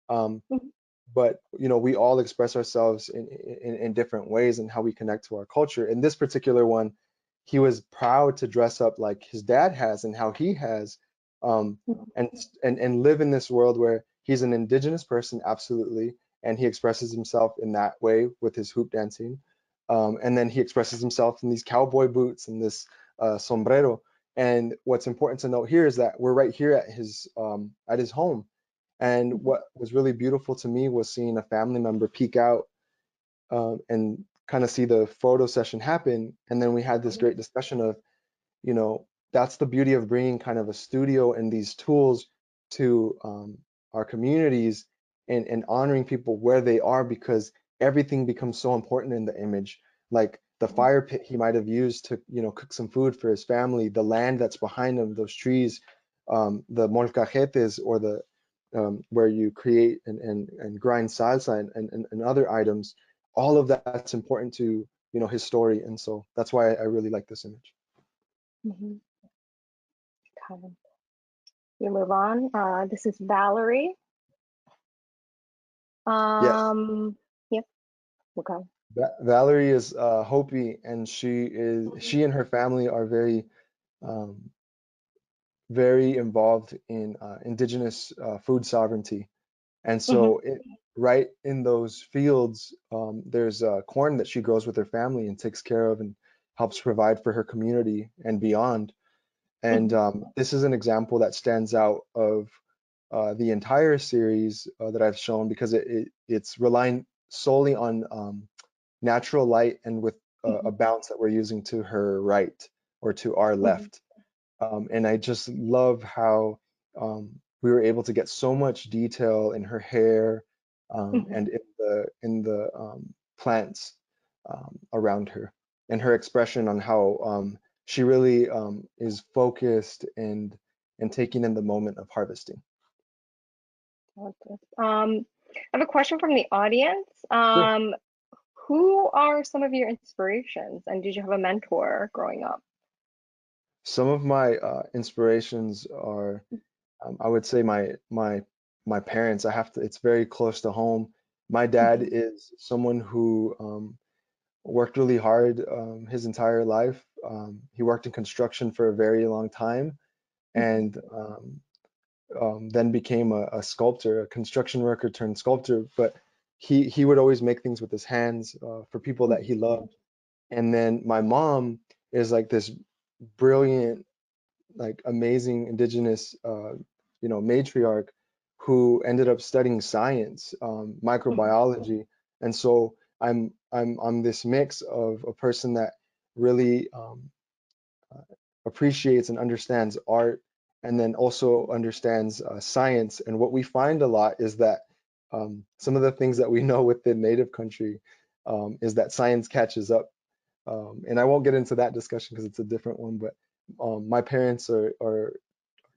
Um, mhm, but we all express ourselves in different ways and how we connect to our culture. In this particular one, he was proud to dress up like his dad has and how he has, um, mhm, and live in this world where he's an indigenous person, absolutely, and he expresses himself in that way with his hoop dancing, and then he expresses himself in these cowboy boots and this sombrero. And what's important to note here is that we're right here at his home, and mhm, what was really beautiful to me was seeing a family member peek out, and kind of see the photo session happen. And then we had this mhm, great discussion of, that's the beauty of bringing kind of a studio and these tools to our communities, and honoring people where they are, because everything becomes so important in the image. Like the mhm, fire pit he might have used to, cook some food for his family, the land that's behind him, those trees, the molcajetes, or the where you create and grind salsa and other items. All of that's important to, his story. And so that's why I really like this image. mhm. Okay. We move on. This is Valerie. Yes. Yep. Okay. Valerie is Hopi, and she and her family are um, very involved in indigenous food sovereignty. And Mhm, so right in those fields, there's corn that she grows with her family and takes care of and helps provide for her community and beyond. And mhm, this is an example that stands out of the entire series that I've shown, because it's relying solely on natural light, and with a mhm, bounce that we're using to her right or to our mhm, left. And I just love how we were able to get so much detail in her hair, mhm, and in the plants. around her, and her expression on how she really is focused and taking in the moment of harvesting. I have a question from the audience. Sure. Who are some of your inspirations, and did you have a mentor growing up? Some of my inspirations are, I would say my parents. I have to. It's very close to home. My dad Mhm, is someone who worked really hard his entire life. He worked in construction for a very long time, mhm, and then became a sculptor, a construction worker turned sculptor. But he would always make things with his hands for people that he mhm, loved. And then my mom is like this brilliant, like amazing indigenous, matriarch who ended up studying science, mhm, microbiology. And so I'm this mix of a person that really appreciates and understands art, and then also understands science. And what we find a lot is that some of the things that we know within native country is that science catches up. And I won't get into that discussion because it's a different one, but my parents are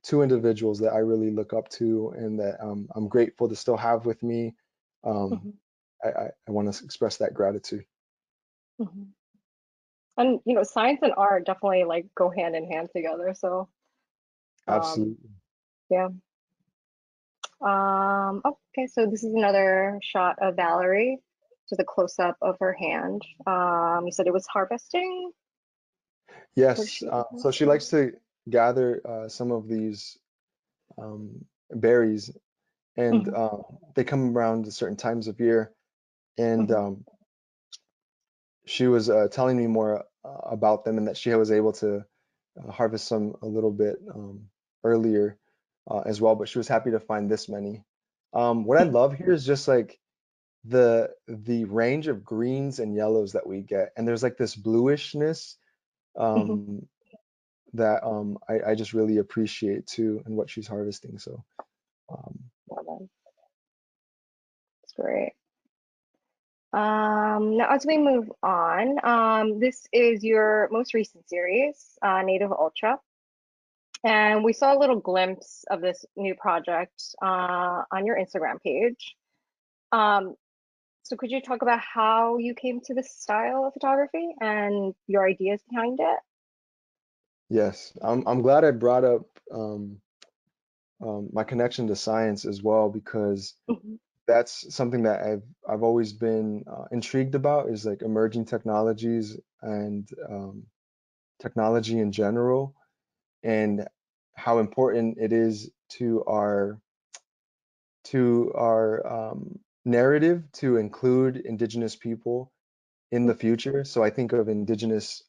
two individuals that I really look up to and that I'm grateful to still have with me. Um, mhm, I want to express that gratitude. mhm. And science and art definitely like go hand in hand together. So, um, Absolutely. yeah. Okay, so this is another shot of Valerie, just a close up of her hand. You said it was harvesting. What is Yes. she So she harvesting? likes to gather some of these berries, and Mhm, they come around at certain times of year. And mhm, she was telling me more about them, and that she was able to harvest some a little bit earlier as well. But she was happy to find this many. What I love here is just like the range of greens and yellows that we get, and there's like this bluishness mhm. um, that I just really appreciate too, and what she's harvesting. So um, Well, that's great. Now, as we move on, this is your most recent series, Native Ultra. And we saw a little glimpse of this new project on your Instagram page. Um, so could you talk about how you came to this style of photography and your ideas behind it? yes, I'm glad I brought up my connection to science as well, because Mhm, that's something that I've always been intrigued about, is like emerging technologies and technology in general, and how important it is to our narrative to include indigenous people in the future. So I think of indigenous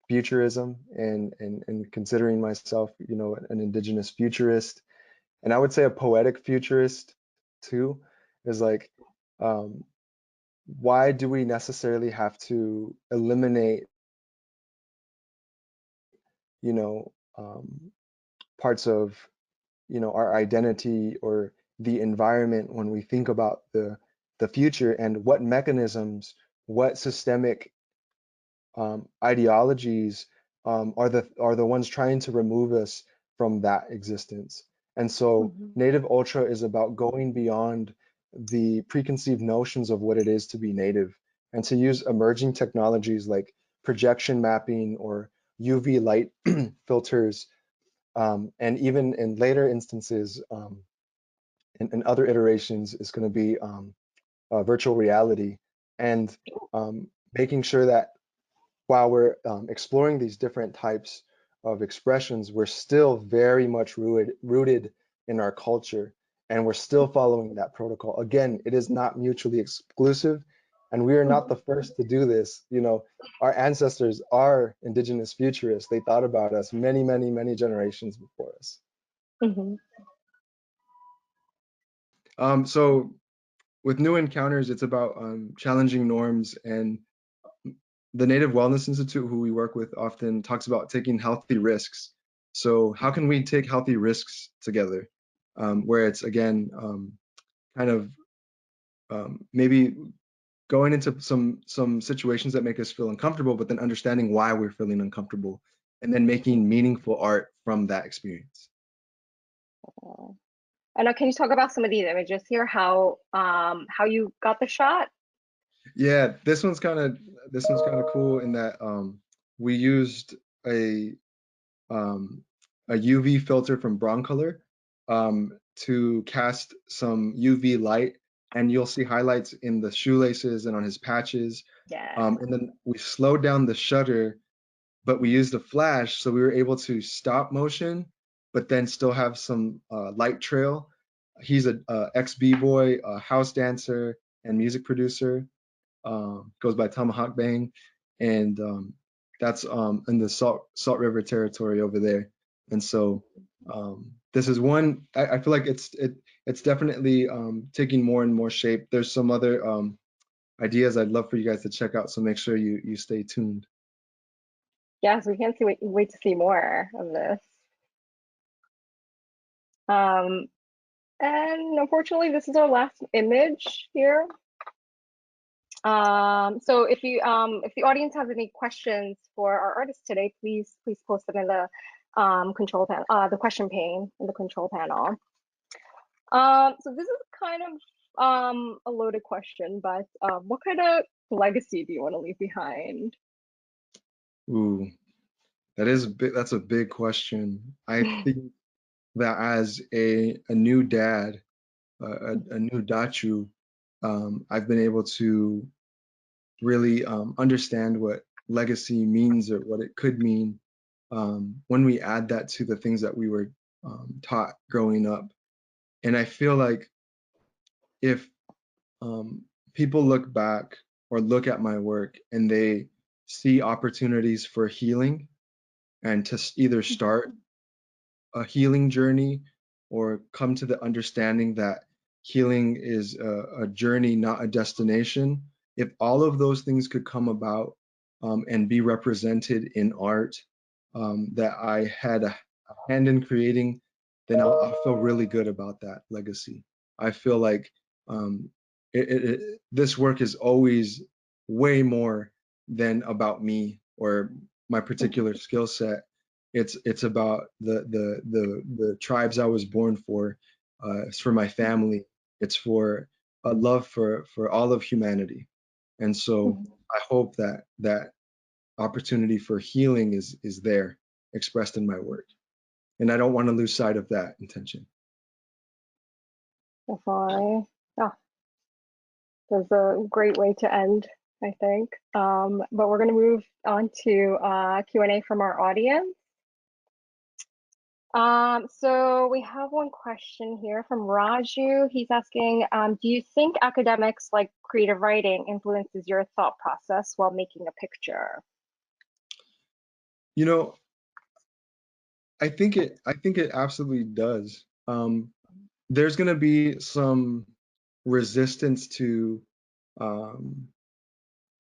futurism, and considering myself, an indigenous futurist, and I would say a poetic futurist too, is like, um, why do we necessarily have to eliminate, you know, parts of, our identity or the environment when we think about the future, and what mechanisms, what systemic ideologies are the ones trying to remove us from that existence. And so mhm, Native Ultra is about going beyond the preconceived notions of what it is to be native, and to use emerging technologies like projection mapping or UV light filters, and even in later instances, in other iterations, is going to be virtual reality, and making sure that while we're exploring these different types of expressions, we're still very much rooted in our culture, and we're still following that protocol. Again, it is not mutually exclusive, and we are not mhm, the first to do this. Our ancestors are indigenous futurists. They thought about us many, many, many generations before us. mhm, So with New Encounters, it's about challenging norms, and the Native Wellness Institute, who we work with, often talks about taking healthy risks. So how can we take healthy risks together, where it's again kind of maybe going into some situations that make us feel uncomfortable, but then understanding why we're feeling uncomfortable, and then making meaningful art from that experience. And can you talk about some of these images here? How you got the shot? Yeah, this one's kind of cool in that we used um, a UV filter from Broncolor to cast some UV light, and you'll see highlights in the shoelaces and on his patches. Yeah. And then we slowed down the shutter, but we used a flash, so we were able to stop motion, but then still have some light trail. He's a ex b-boy, a house dancer, and music producer. Goes by Tomahawk Bang, and that's in the Salt River territory over there. And so this is one. I feel like it's definitely taking more and more shape. There's some other ideas I'd love for you guys to check out, so make sure you stay tuned. Yes, we can't wait to see more of this. And unfortunately, this is our last image here. So if the audience has any questions for our artists today, please post them in the control panel, the question pane in the control panel. So this is kind of a loaded question, but what kind of legacy do you want to leave behind? Ooh, that's a big question. I think that as a new dad, a new dachu, I've been able to really understand what legacy means or what it could mean when we add that to the things that we were taught growing up. And I feel like if people look back or look at my work and they see opportunities for healing and to either start a healing journey or come to the understanding that healing is a journey, not a destination. If all of those things could come about and be represented in art that I had a hand in creating, then I'll feel really good about that legacy. I feel like um, this work is always way more than about me or my particular skill set. It's about the tribes I was born for. It's for my family. It's for a love for all of humanity. And so I hope that that opportunity for healing is there expressed in my work. And I don't want to lose sight of that intention. Definitely. Yeah, that's a great way to end, I think. But we're going to move on to Q&A from our audience. So we have one question here from Raju. He's asking, do you think academics like creative writing influences your thought process while making a picture? You know, I think it absolutely does. There's going to be some resistance to um,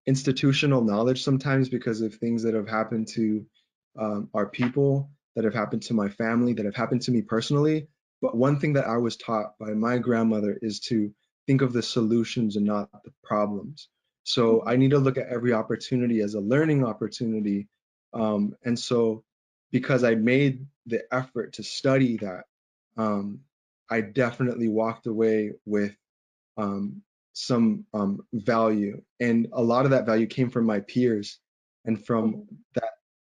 institutional knowledge sometimes because of things that have happened to our people, that have happened to my family, that have happened to me personally. But one thing that I was taught by my grandmother is to think of the solutions and not the problems. So I need to look at every opportunity as a learning opportunity. And so because I made the effort to study that, I definitely walked away with um, some value, and a lot of that value came from my peers and from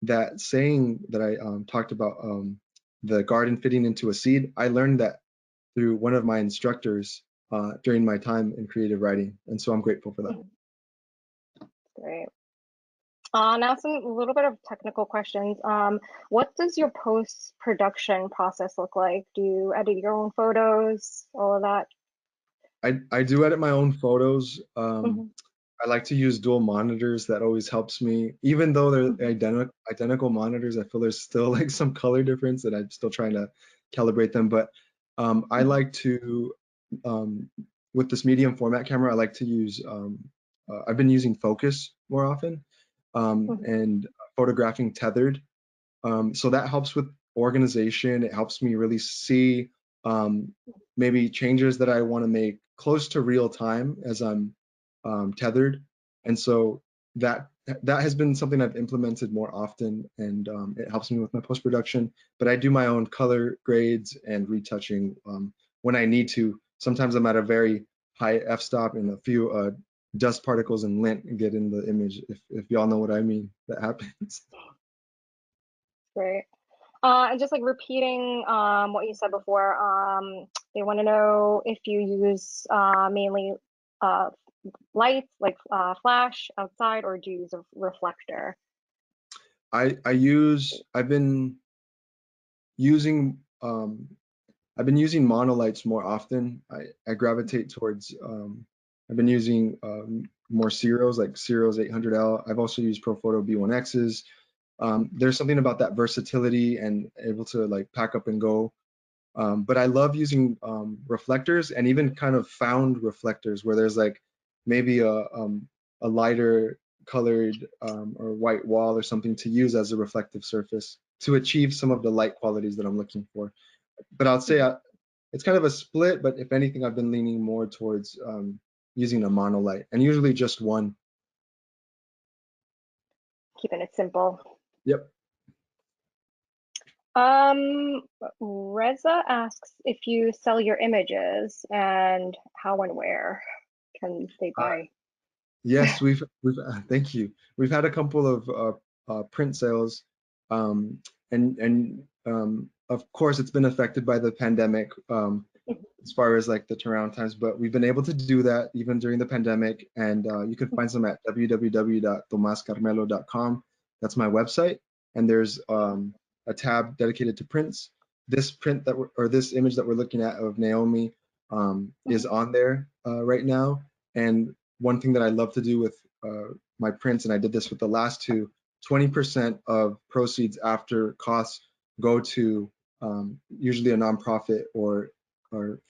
that saying that I talked about, the garden fitting into a seed. I learned that through one of my instructors during my time in creative writing, and so I'm grateful for that. Great. Now a little bit of technical questions. What does your post-production process look like? Do you edit your own photos, all of that? I do edit my own photos. Mm-hmm. I like to use dual monitors. That always helps me. Even though they're identical monitors, I feel there's still like some color difference that I'm still trying to calibrate them. But I like to, with this medium format camera, I like to use, I've been using focus more often and photographing tethered. So that helps with organization. It helps me really see maybe changes that I want to make close to real time as I'm tethered. And so that has been something I've implemented more often, and it helps me with my post-production. But I do my own color grades and retouching when I need to. Sometimes I'm at a very high f-stop and a few dust particles and lint get in the image, if y'all know what I mean. That happens. Great. And just like repeating what you said before, they want to know if you use mainly lights like flash outside, or do you use a reflector? I've been using monolights more often. I gravitate towards I've been using more Ceros, like Ceros 800L. I've also used Profoto B1Xs. There's something about that versatility and able to like pack up and go. But I love using reflectors, and even kind of found reflectors where there's like maybe a lighter colored or white wall or something to use as a reflective surface to achieve some of the light qualities that I'm looking for. But I'll say it's kind of a split, but if anything, I've been leaning more towards using a monolight, and usually just one. Keeping it simple. Yep. Reza asks if you sell your images, and how and where can they buy? Yes, we've thank you. We've had a couple of print sales, and of course it's been affected by the pandemic as far as like the turnaround times, but we've been able to do that even during the pandemic, and you can find some at www.tomaskarmelo.com. That's my website, and there's a tab dedicated to prints. This print or this image that we're looking at of Naomi is on there right now. And one thing that I love to do with my prints, and I did this with the last two, 20% of proceeds after costs go to usually a nonprofit, or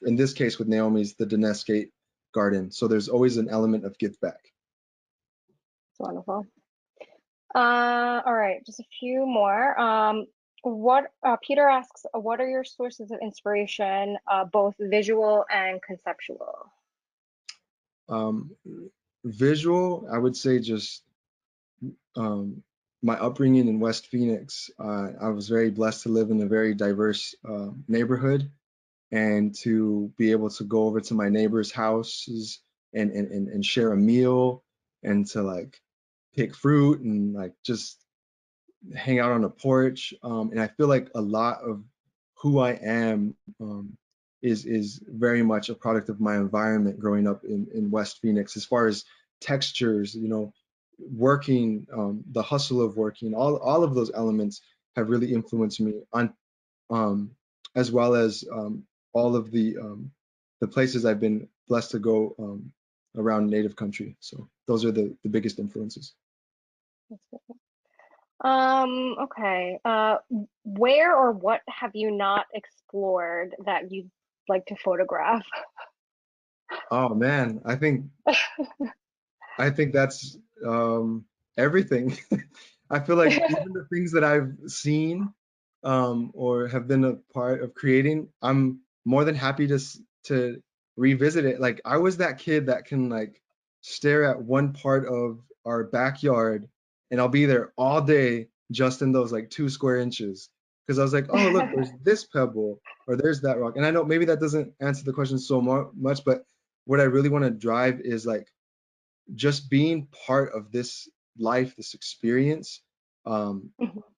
in this case with Naomi's, the Dinesgate Garden. So there's always an element of give back. It's wonderful. All right, just a few more. Peter asks, what are your sources of inspiration, both visual and conceptual? Visual, I would say just my upbringing in West Phoenix. I was very blessed to live in a very diverse neighborhood, and to be able to go over to my neighbors' houses and share a meal, and to like pick fruit and like just hang out on a porch. And I feel like a lot of who I am is very much a product of my environment growing up in West Phoenix, as far as textures, working, the hustle of working, all of those elements have really influenced me on, as well as all of the places I've been blessed to go around Native country. So those are the biggest influences. Okay. Where or what have you not explored that you'd like to photograph? Oh man, I think that's everything. I feel like even the things that I've seen or have been a part of creating, I'm more than happy to revisit it. Like I was that kid that can like stare at one part of our backyard, and I'll be there all day just in those like 2 square inches, because I was like, oh look, there's this pebble or there's that rock. And I know maybe that doesn't answer the question so much, but what I really want to drive is like just being part of this life, this experience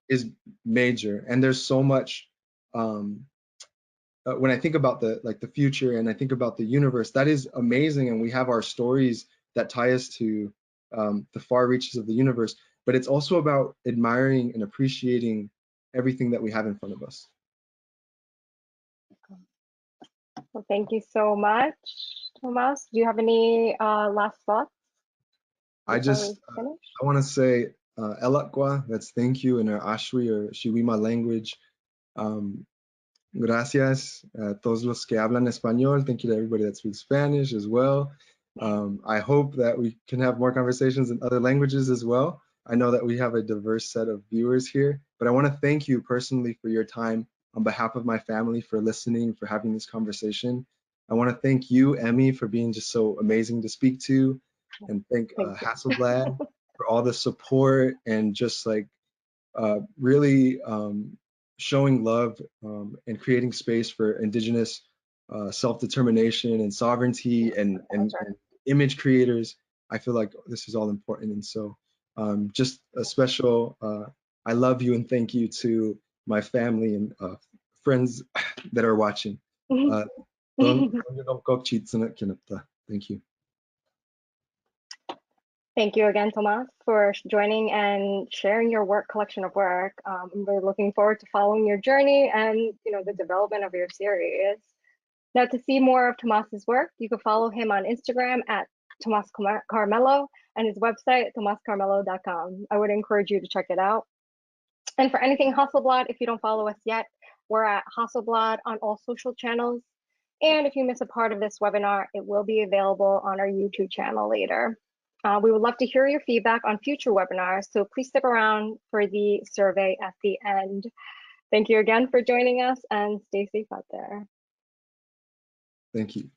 is major. And there's so much when I think about the future, and I think about the universe, that is amazing. And we have our stories that tie us to the far reaches of the universe, but it's also about admiring and appreciating everything that we have in front of us. Well, thank you so much, Tomas. Do you have any last thoughts? I want to say Elakwa, that's thank you, in our Ashwi or Shiwima language. Gracias a todos los que hablan español. Thank you to everybody that speaks Spanish as well. I hope that we can have more conversations in other languages as well. I know that we have a diverse set of viewers here, but I want to thank you personally for your time on behalf of my family, for listening, for having this conversation. I want to thank you, Emmy, for being just so amazing to speak to. and thank Thank you. Hasselblad for all the support and just like really showing love and creating space for Indigenous self-determination and sovereignty and image creators. I feel like this is all important. And so just a special, I love you and thank you to my family and friends that are watching. Thank you. Thank you again, Tomas, for joining and sharing your work collection of work. I'm really looking forward to following your journey and the development of your series. Now, to see more of Tomas's work, you can follow him on Instagram at Tomás Karmelo and his website, tomaskarmelo.com. I would encourage you to check it out. And for anything Hasselblad, if you don't follow us yet, we're at Hasselblad on all social channels. And if you miss a part of this webinar, it will be available on our YouTube channel later. We would love to hear your feedback on future webinars, so please stick around for the survey at the end. Thank you again for joining us and stay safe out there. Thank you.